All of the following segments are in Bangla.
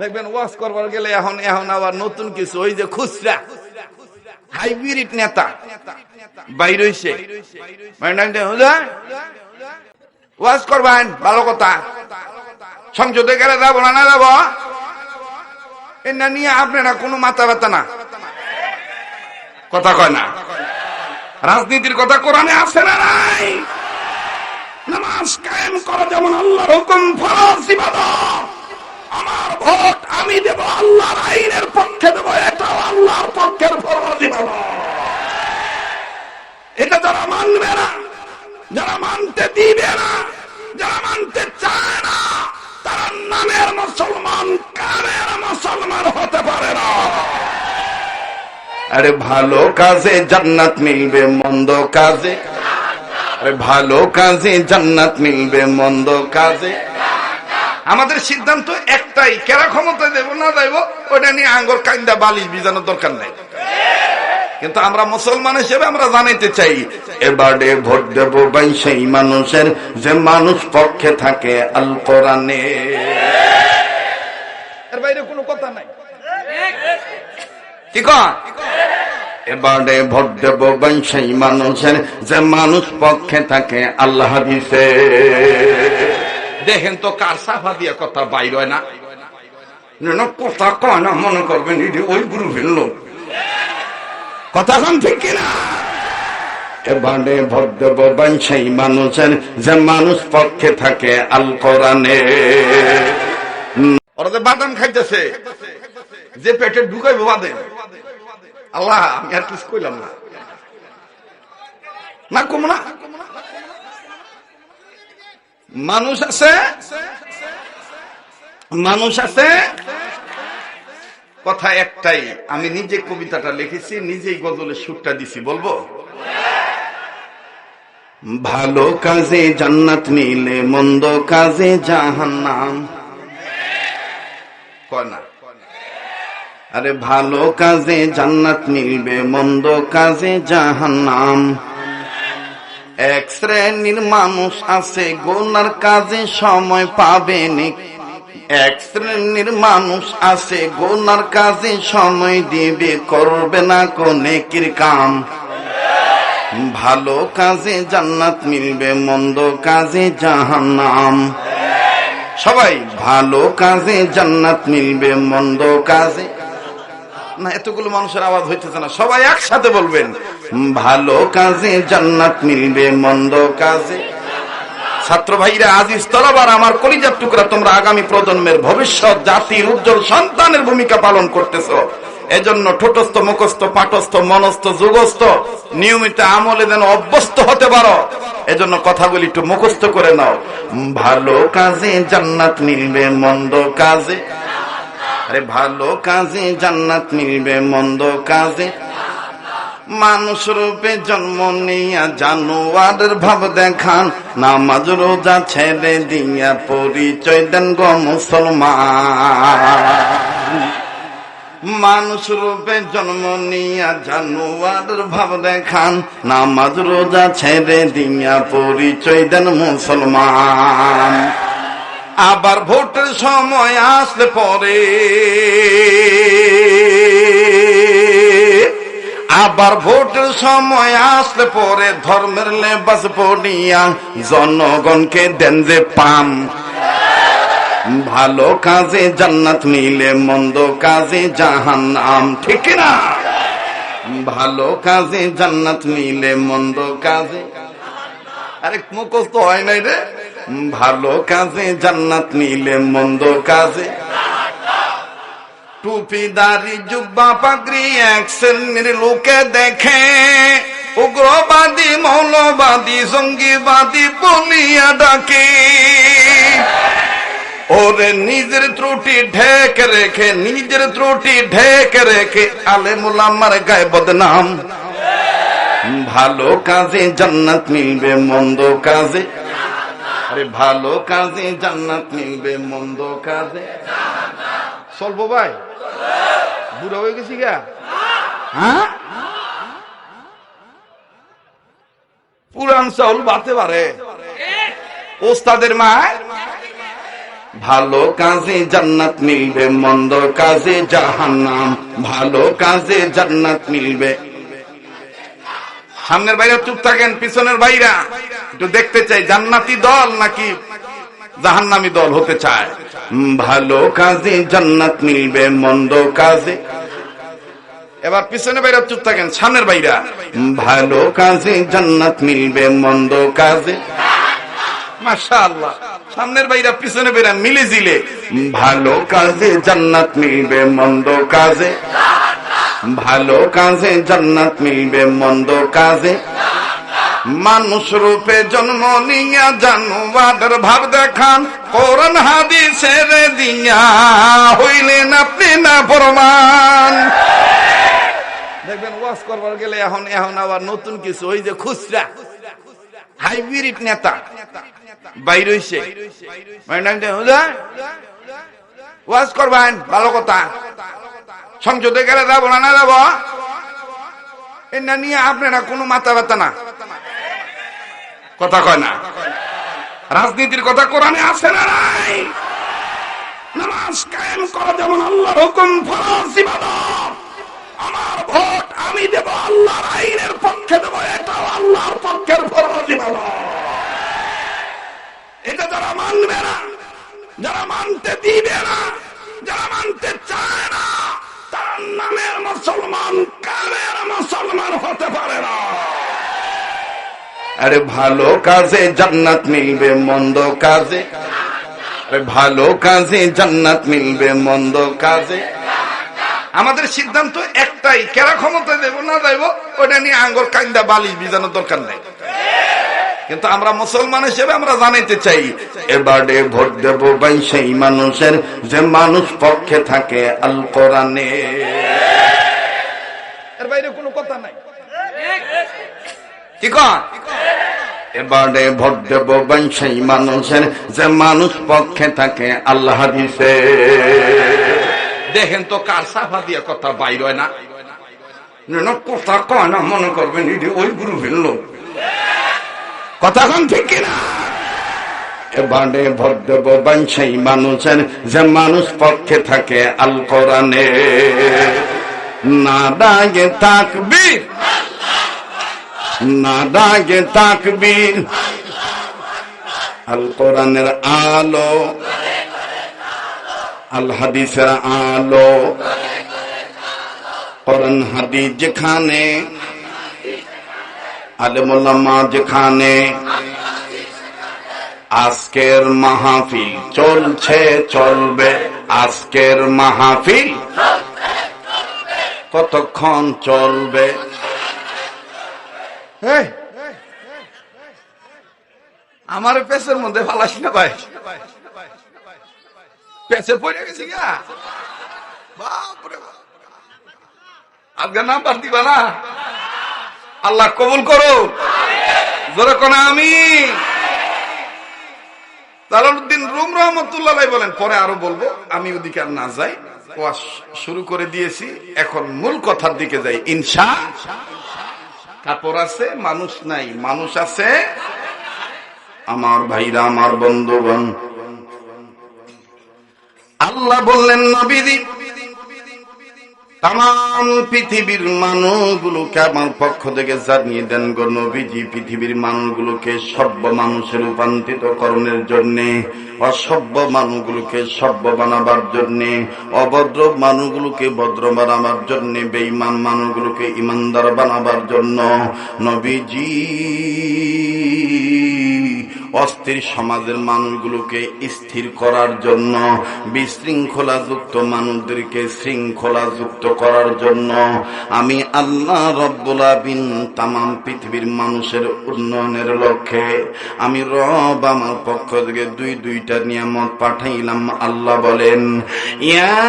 দেখবেন ওয়াজ করবার গেলে এখন এখন আবার নতুন কিছু, ওই যে খুচরা হাইব্রিড নেতা বাইর হইছে, ওয়াজ করবেন ভালো কথা, সংসদে গেলে যাবো না যাবো এটা নিয়ে আপনারা কোনো মাথা ব্যথা না, কথা কয় না। রাজনীতির কথা কোরআনে আছে না নাই? নামাজ কায়েম করা যেমন আল্লাহর হুকুম, ফরজ ইবাদত। আমার ভোট আমি দেব আল্লাহর আইনের পক্ষে দেব, এটা আল্লাহর পক্ষের ফরজ ইবাদত। এটা যারা মানবে না, যারা মানতে দিবে না, যারা মানতে চায় না, তারা নামের মুসলমান, কামের মুসলমান হতে পারে না। আরে ভালো কাজে জান্নাত মিলবে, মন্দ কাজে, আরে ভালো কাজে জান্নাত মিলবে, মন্দ কাজে। আমাদের সিদ্ধান্ত একটাই, কেরা ক্ষমতা দেব না দেব ওটা নিয়ে আঙ্গুর কান্দা বালিশ ভিজানোর দরকার নাই। কিন্তু আমরা মুসলমান হিসেবে আমরা জানাইতে চাই, এবারে ভোট দেব ভাই সেই মানুষের যে মানুষ পক্ষে থাকে আল কোরআনে, এর বাইরে কোনো কথা নাই। ঠিক এবারে ভোট দেব ভাই সেই মানুষের যে মানুষ পক্ষে থাকে আল্লাহ হাদিসে। দেখেন তো কার সাফা দিয়া কথা বাইর হয় না, কথা কয় না, মনে করবেন ওই গ্রুপের লোক, কথা কন ঠিক কিনা? এবারে ভোট দেব ভাই সেই মানুষের যে মানুষ পক্ষে থাকে আল কোরআনে। ওরা যে বাদাম খাইতেছে, যে পেটে ঢুকাইবো বাদে, আল্লাহ আমি আর কিছু কইলাম না, না কম না। মানুষ আছে, মানুষ আছে, কথা একটাই। আমি নিজে কবিতাটা লিখেছি, নিজেই গজলের সুরটা দিছি, বলবো? ভালো কাজে জান্নাত মিলে, মন্দ কাজে জাহান্নাম। কয় না? আরে ভালো কাজে জান্নাত মিলবে, মন্দ কাজে জাহান্নাম। এক শ্রেণীর মানুষ আছে গুনার কাজে সময় পাবে না, এক শ্রেণীর মানুষ আছে গুনার কাজে সময় দিবে, করবে না কোন নেকির কাম। ভালো কাজে জান্নাত মিলবে, মন্দ কাজে জাহান্নাম। সবাই ভালো কাজে জান্নাত মিলবে, মন্দ কাজে না। এতগুলো মানুষের আওয়াজ হইতেছে না, সবাই একসাথে বলবেন, ভালো কাজে জান্নাত মিলবে, মন্দ কাজে। ছাত্র ভাইরা, আজিজ তলবার, আমার কলিজার টুকরা, তোমরা আগামী প্রজন্মের ভবিষ্যৎ, জাতির উজ্জ্বল সন্তানের ভূমিকা পালন করতেছ। এজন্য ঠোঁটস্থ, মুখস্থ, পাঠস্থ, মনস্থ, যুগস্থ নিয়মিত আমলে যেন অভ্যস্ত হতে পারো, এজন্য কথাগুলি একটু মুখস্থ করে নাও। ভালো কাজে জান্নাত মিলবে, মন্দ কাজে, আরে ভালো কাজে জান্নাত মিলবে, মন্দ কাজে। মানুষ রূপে জন্ম নিয়া জানোয়ারের ভাব দেখান, নামাজ রোজা ছেড়ে দিয়া পরিচয় দেন গো মুসলমান। মানুষ রূপে জন্ম নিয়া জানোয়ারের ভাব দেখান, নামাজ রোজা ছেড়ে দিয়া পরিচয় দেন মুসলমান। আবার ভোটের সময় আসলে পরে, আবার ভোটের সময় আসলে পরে ধর্মের লেবাস পড়িয়া জনগণকে দেন যে পাম। ভালো কাজে জান্নাত মিলে, মন্দ কাজে জাহান্নাম। ঠিক না? ভালো কাজে জান্নাত মিলে, মন্দ কাজে, আরে মুখস্থ হয় নাই রে। ভালো কাজে জান্নাত মিলে, মন্দ কাজে। টুপি দাড়ি জুব্বা পাগড়ি এক শ্রেণীর লোকে দেখে, উগ্রবাদী মৌলবাদী জঙ্গিবাদী বলিয়া ডাকে। ওরে নিজের ত্রুটি ঢেকে রেখে, নিজের ত্রুটি ঢেকে রেখে আলেম ওলামার গায়ে বদনাম। ভালো কাজে জান্নাত মিলবে, মন্দ কাজে, আরে ভালো কাজে জান্নাত মিলবে, মন্দ কাজে। চলবো ভাই, বুড়া হয়ে গেছি গা। হ্যাঁ, পুরান চাউল বাড়তে পারে। ওস্তাদের মা ভালো কাজে জান্নাত মিলবে, মন্দ কাজে জাহান্নাম। ভালো কাজে জান্নাত মিলবে। সামনের বাইরে চুপ থাকেন, পিছনের বাইরা একটু দেখতে চাই জান্নাতি দল নাকি জাহান্নামী দল হতে চায়। ভালো কাজে জান্নাত মিলবে, মন্দ কাজে। এবার পিছনে বাইরে চুপ থাকেন, সামনের বাইরা। ভালো কাজে জান্নাত মিলবে, মন্দ কাজে। মাশাআল্লাহ, সামনের বাইরা পিছনে বাইরা মিলে জিলে। ভালো কাজে জান্নাত মিলবে, মন্দ কাজে। ভালো কাজে জান্নাত মিলবে, মন্দ কাজে। মানুষ রূপে জন্ম নিয়া জানোয়ারের ভাব দেখান, কোরআন হাদিসের দিয়া হইলেন আপনি না ফরমান। দেখবেন ওয়াজ করবার গেলে এখন আবার নতুন কিছু, ওই যে খুচরা হাইব্রিড নেতা বাইর হইছে, ওয়াজ করবেন ভালো কথা, সংসদে গেলে যাবো না, না যাবো এটা নিয়ে আপনারা কোনো মাথা ব্যথা না, কথা কয় না। রাজনীতির কথা কোরআনে আছে না নাই? নামাজ কায়েম করা যেমন আল্লাহর হুকুম, ফরজ ইবাদত। আমার ভোট আমি দেব আল্লাহর আইনের পক্ষে দেব, এটাও আল্লাহর পক্ষের ফরজ ইবাদত। এটা যারা মানবে না, যারা মানতে দিবে না, যারা মানতে চায় না, তার নামের মুসলমান কামের মুসলমান হতে পারে না। আরে ভালো কাজে জান্নাত মিলবে, মন্দ কাজে। আরে ভালো কাজে জান্নাত মিলবে, মন্দ কাজে। আমাদের সিদ্ধান্ত একটাই, কেরা ক্ষমতা দেব না দেব ওটা নিয়ে আঙ্গুল কান্দা বালিশ ভিজানোর দরকার নেই। কিন্তু আমরা মুসলমান হিসেবে আমরা জানাইতে চাই, এবারে ভোট দেব ভাই সেই মানুষের যে মানুষ পক্ষে থাকে আল কোরআনে। এর বাইরে কোনো কথা নাই, ঠিক আছে? এবারে ভোট দেব ভাই সেই মানুষের যে মানুষ পক্ষে থাকে আল্লাহ হাদিসে। দেখেন তো কার সাফা দিয়ে কথা বাইর হয় না, কথা কয় না, মনে করবেন ওই গ্রুপের লোক, কথা কন ঠিক কিনা? এবারে ভোট দেব ভাই সেই মানুষের যে মানুষ পক্ষে থাকে আল কোরআনে। নারায়ে তাকবীর, নারায়ে তাকবীর। আল কোরআনের আলো, আল হাদিসের আলো। কোরআন হাদিস যেখানে, আলেম ওলামা যেখানে। আজকের মাহফিল চলছে চলবে, আজকের মাহফিল কতক্ষণ চলবে? আমার পেছের মধ্যে ফালাস না ভাই, পেছে পড়ে গেছি গা। বাপরে বাপ, আজকে নাম্বার দিবা না? আল্লাহ কবুল করো, জোরে কোন আমিন। জালালউদ্দিন রুম রহমতুল্লাহ বলেন, পরে আরো বলবো, আমি ওদিকে আর না যাই, ওয়াজ শুরু করে দিয়েছি, এখন মূল কথার দিকে যাই। ইনশা কাপড় আছে, মানুষ নাই, মানুষ আছে। আমার ভাইরা, আমার বন্ধুগণ, আল্লাহ বললেন নবীজি তাম পৃথিবীর মানুষগুলোকে আমার পক্ষ থেকে জানিয়ে দেন গো নবীজি, পৃথিবীর মানুষগুলোকে সভ্য মানুষে রূপান্তরিত করণের জন্য, অসভ্য মানুষগুলোকে সভ্য বানাবার জন্য, অভদ্র মানুষগুলোকে ভদ্র বানাবার জন্য, বেঈমান মানুষগুলোকে ইমানদার বানাবার জন্য নবীজি অস্থির সমাজের মানুষগুলোকে স্থির করার জন্য, বিশৃঙ্খলা যুক্ত মানুষদেরকে শৃঙ্খলা যুক্ত করার জন্য আমি আল্লাহ রব্বুল আলামিন তামাম পৃথিবীর মানুষের উন্নয়নের লক্ষ্যে আমি রব আমার পক্ষ থেকে দুইটা নিয়ামত পাঠাইলাম। আল্লাহ বলেন, ইয়া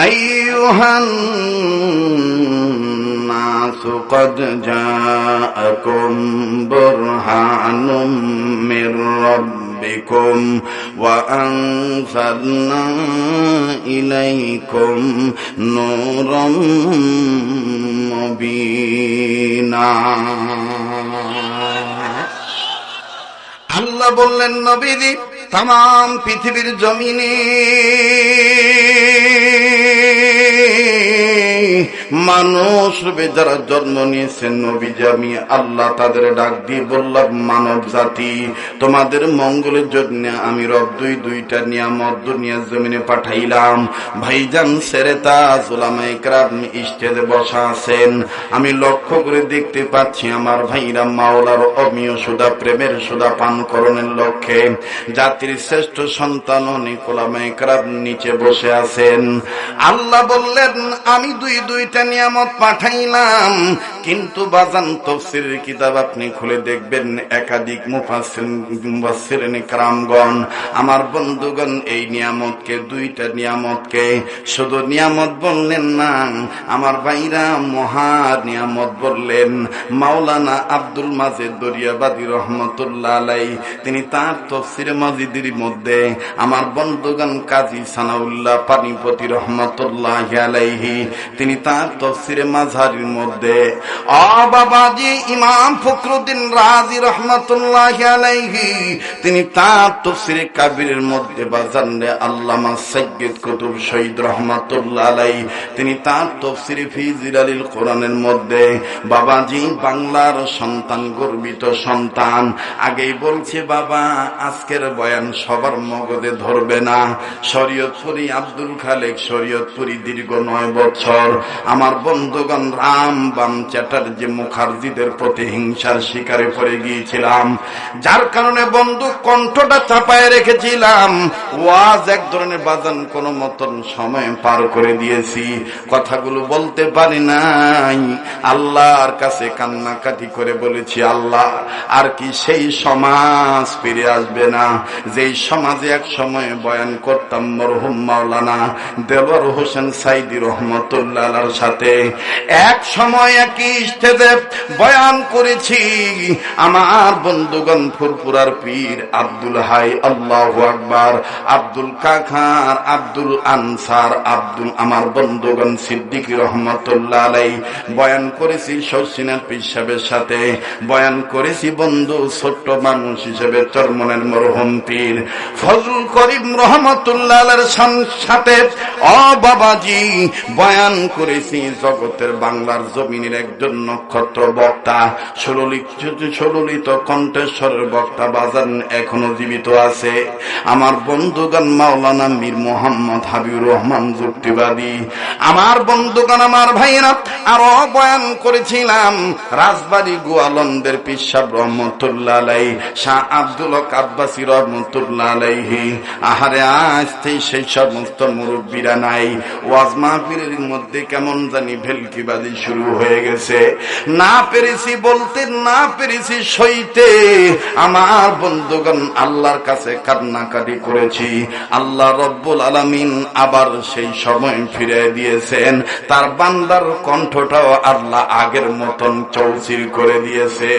আইয়ুহান নাসু ক্বাদ জাআকুম বুরহানুম মির রাব্বিকুম ওয়া আনজালনা ইলাইকুম নূরাম মুবিনা। আল্লাহ বললেন নবীজি তামাম পৃথিবীর জমিনে মানুষ যারা জন্ম নিয়েছেন নবীজি আমি আল্লাহ তাদের ডাক দিয়ে বললাম, মানব জাতি তোমাদের মঙ্গলের জন্য আমি রব দুইটা নিয়ামত দুনিয়ার জমিনে পাঠাইলাম। ভাইজান সেরেতা উলামায়ে কেরাম স্টেজে বসা আছেন, আমি লক্ষ্য করে দেখতে পাচ্ছি আমার ভাইরা মাওলার অমীয় সুধা প্রেমের সুধা পান করণের লক্ষ্যে জাতির শ্রেষ্ঠ সন্তান অনেক উলামায়ে কেরাম নিচে বসে আছেন। আল্লাহ বললেন আমি দুইটা নিয়ামত পাঠাইলাম, কিন্তু বাজান তাফসীরের কিতাব আপনি খুলে দেখবেন একাধিক মুফাসসিরিন کرامগণ আমার বন্ধুগণ এই নিয়ামতকে দুইটা নিয়ামতকে শুধু নিয়ামত বললেন না, আমার ভাইরা মহা নিয়ামত বললেন। মাওলানা আব্দুল মাজেদ দরিয়াবাদী রহমতুল্লাহ আলাইহি তিনি তার তাফসীরে মাজিদের মধ্যে আমার বন্ধুগণ কাজী সানাউল্লাহ পানিপতি রহমতুল্লাহ আলাইহি তিনি তার তাফসীরে মাঝহারির মধ্যে বাবাজি ইমাম ফখরুদ্দিন রাজি রহমতুল্লাহ আলাইহি তিনি তার তাফসীরে কাবীরের মধ্যে বাজানে আল্লামা সাইয়্যিদ কুতুব শহীদ রহমতুল্লাহ আলাইহি তিনি তার তাফসীরে ফি জিলালিল কোরআনের মধ্যে বাবাজি বাংলার সন্তান গর্বিত সন্তান আগেই বলছে বাবা আজকের বয়ান সবার মগজে ধরবে না। শরীয়তপুরি আব্দুল খালেক শরীয়তপুরি দীর্ঘ 9 বছর আমার বন্ধুগণ রাম বাম চ্যাটার্জি মুখার্জিদের প্রতি হিংসার শিকারে পড়ে গিয়েছিলাম, যার কারণে বন্ধু কণ্ঠটা চাপায় রেখেছিলাম। ওয়াজ এক ধরনের বাজান কোন মতন সময় পার করে দিয়েছি, কথাগুলো বলতে পারি নাই। আল্লাহর কাছে কান্নাকাটি করে বলেছি আল্লাহ আর কি সেই সমাজ ফিরে আসবে না যেই সমাজে এক সময় বয়ান করতাম মরহুম মাওলানা দেওয়ার হোসেন সাইদি রহমতুল্লাহ আলাইহির সাথে এক সময় একই স্টেজে বয়ান করেছি। আমার বন্ধুগণ ফুরফুরার পীর আব্দুল হাই আল্লাহু আকবার আব্দুল কাখার আব্দুল আনসার আব্দুল আমার বন্ধুগণ সিদ্দিকী রহমতুল্লাহ আলাইহি বয়ান করেছি। শৌসিনার পীর সাহেবের সাথে বয়ান করেছি বন্ধু ছোট্ট মানুষ হিসেবে চরমনের মরহুম পীর ফজলুল করিম রহমতুল্লাহ আলাইহির সাথে বাবাজি বয়ান করেছি। জগতের বাংলার জমিনের একজন নক্ষত্র বক্তা সুললিত কণ্ঠেশ্বরের বক্তা বাজান এখনো জীবিত আছে আমার বন্ধুগণ মাওলানা মীর মোহাম্মদ হাবিবুর রহমান যুক্তিবাদী। আমার বন্ধুগণ আমার ভাইরা আরো বয়ান করেছিলাম রাজবাড়ী গোয়ালন্দের পীর সাহেব রহমতুল্লাহ আলাইহি শাহ আব্দুল হক আব্বাসী রহমতুল্লাহ আলাইহি। আহারে আজতেই সেই সমস্ত মুরব্বীরা নাই, ওয়াজ মাহফিলের মধ্যে কেমন জানি ভেলকিবাজি শুরু হয়ে গেছে। না পেরেছি বলতে, না পেরেছি সইতে। আমার বন্ধুগণ আল্লাহর কাছে কান্নাকাটি করেছি। আল্লাহ রব্বুল আলামিন আবার সেই সময় ফিরে দিয়েছেন, তার বান্দার কণ্ঠটাও আল্লাহ আগের মতন চৌচির করে দিয়েছে।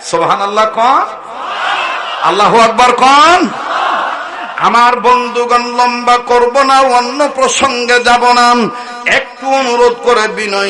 সুবহানাল্লাহ কোন, আল্লাহু আকবার কোন। আমার বন্ধুগণ লম্বা করব না, অন্য প্রসঙ্গে যাব না, একটু অনুরোধ করে বিনয়